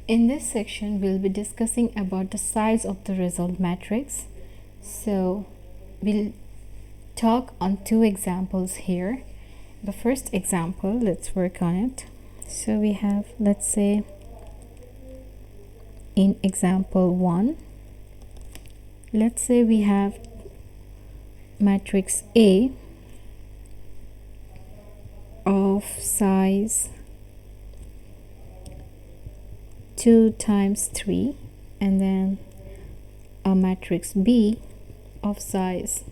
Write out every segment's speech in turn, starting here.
In this section, we'll be discussing about the size of the result matrix. So we'll talk on two examples here. The first example, let's work on it. So we have, let's say, in example 1, let's say we have matrix A of size 2 times 3, and then a matrix B of size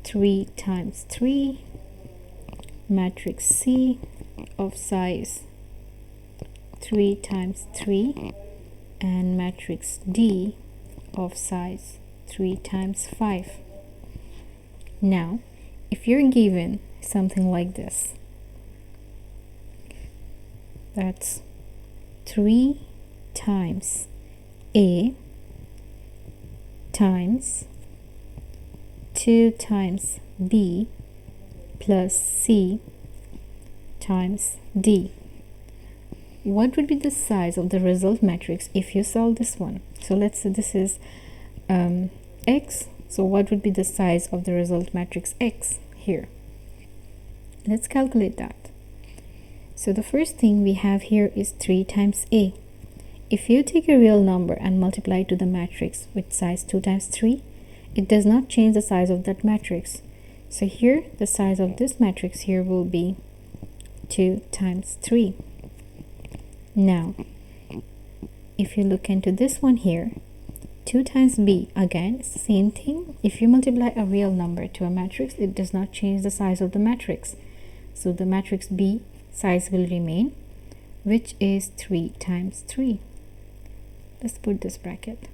3 times 3, matrix C of size 3 times 3, and matrix D of size 3 times 5. Now, if you're given something like this, that's 3 times A times 2 times B plus C times D. What would be the size of the result matrix if you solve this one? So let's say this is X. So what would be the size of the result matrix X here? Let's calculate that. So the first thing we have here is 3 times A. If you take a real number and multiply it to the matrix with size 2 times 3, it does not change the size of that matrix. So here, the size of this matrix here will be 2 times 3. Now, if you look into this one here, 2 times B, again, it's the same thing. If you multiply a real number to a matrix, it does not change the size of the matrix. So the matrix B size will remain, which is 3 times 3. Let's put this bracket,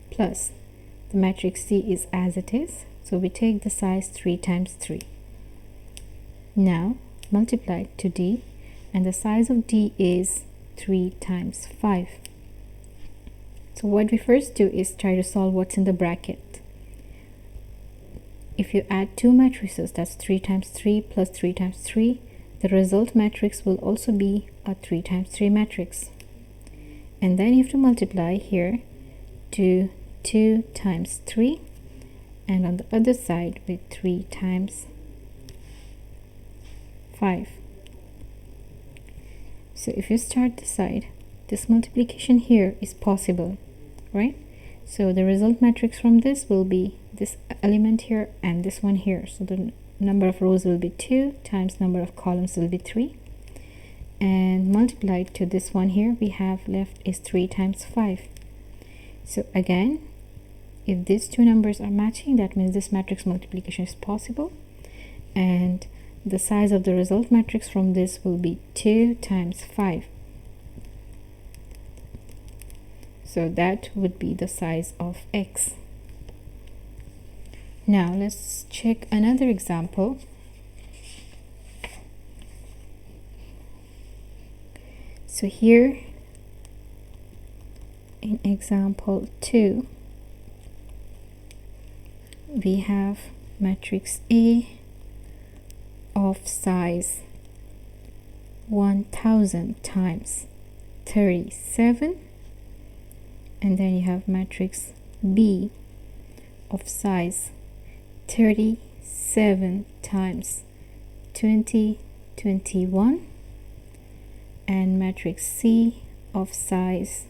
plus the matrix C is as it is, so we take the size 3 times 3. Now multiply to D, and the size of D is 3 times 5. So what we first do is try to solve what's in the bracket. If you add two matrices, that's 3 times 3 plus 3 times 3, the result matrix will also be a 3 times 3 matrix. And then you have to multiply here to 2 times 3, and on the other side with 3 times 5. So if you start this side, this multiplication here is possible, right? So the result matrix from this will be this element here and this one here. So the number of rows will be 2 times number of columns will be 3, and multiplied to this one here we have left is 3 times 5. So again, if these two numbers are matching, that means this matrix multiplication is possible, and the size of the result matrix from this will be 2 times 5. So that would be the size of X. Now let's check another example. So here in example 2, we have matrix A of size 1000 times 37, and then you have matrix B of size 37 times 2021, and matrix C of size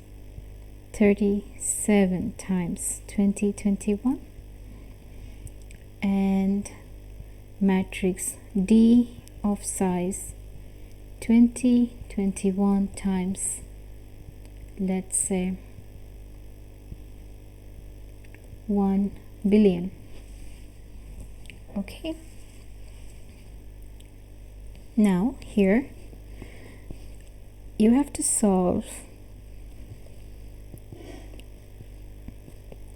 37 times 2021, and matrix D of size 2021 times, let's say, 1 billion. Okay, now here you have to solve,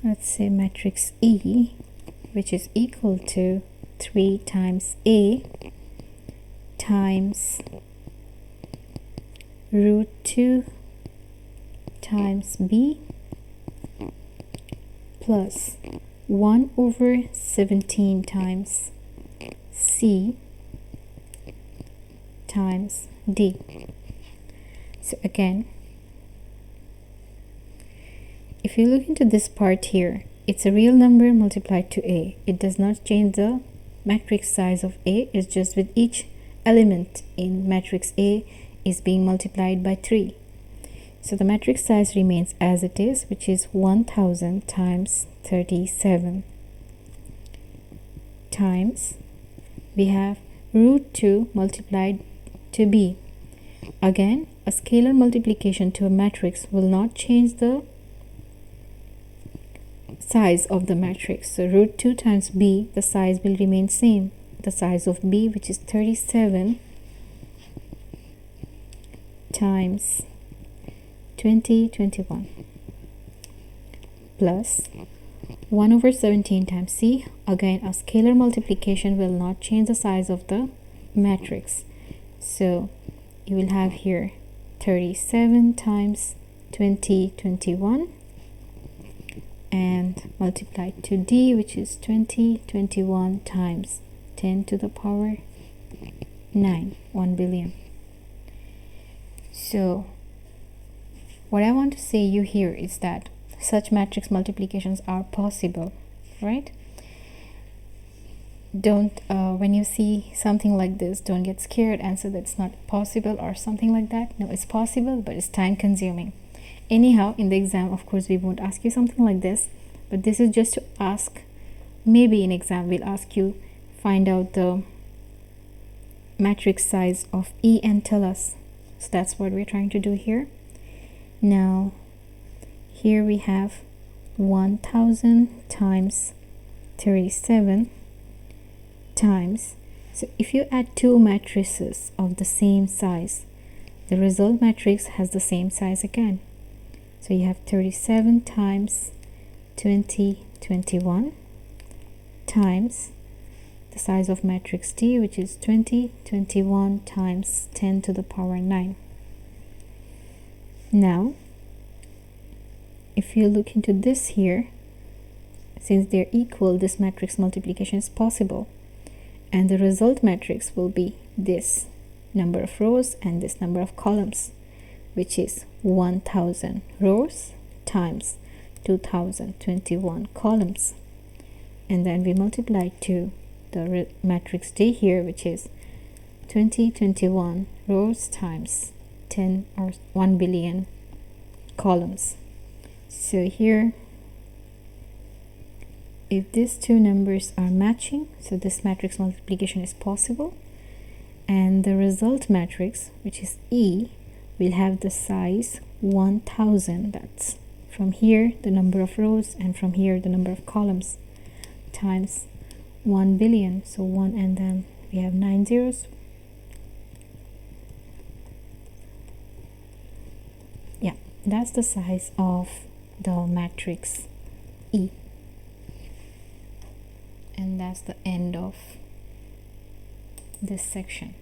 let's say, matrix E, which is equal to 3 times A times root 2 times B plus 1 over 17 times C times D. So again, if you look into this part here, it's a real number multiplied to A. It does not change the matrix size of A. It's just with each element in matrix A is being multiplied by 3. So the matrix size remains as it is, which is 1000 times 37 times we have root 2 multiplied to B. Again, a scalar multiplication to a matrix will not change the size of the matrix. So root 2 times B, the size will remain same. The size of B, which is 37 times 2021 plus 1 over 17 times C. Again, a scalar multiplication will not change the size of the matrix. So you will have here 37 times 2021 and multiplied to D, which is 2021 times 10 to the power 9, 1 billion. So what I want to say you here is that such matrix multiplications are possible, right? Don't when you see something like this, don't get scared and say that's not possible or something like that. No, it's possible, but it's time consuming. Anyhow, in the exam, of course, we won't ask you something like this, but this is just to ask. Maybe in exam we'll ask you find out the matrix size of E and tell us. So that's what we're trying to do here. Now here we have 1000 times 37 times, so if you add two matrices of the same size, the result matrix has the same size again. So you have 37 times 2021 times the size of matrix D, which is 2021 times 10 to the power 9. Now if you look into this here, since they're equal, this matrix multiplication is possible, and the result matrix will be this number of rows and this number of columns, which is 1000 rows times 2021 columns, and then we multiply to the matrix D here, which is 2021 rows times 10 or 1 billion columns. So here, if these two numbers are matching, so this matrix multiplication is possible, and the result matrix, which is E, will have the size 1000. That's from here the number of rows and from here the number of columns times 1 billion. So 1 and then we have 9 zeros. Yeah, that's the size of the matrix E. And that's the end of this section.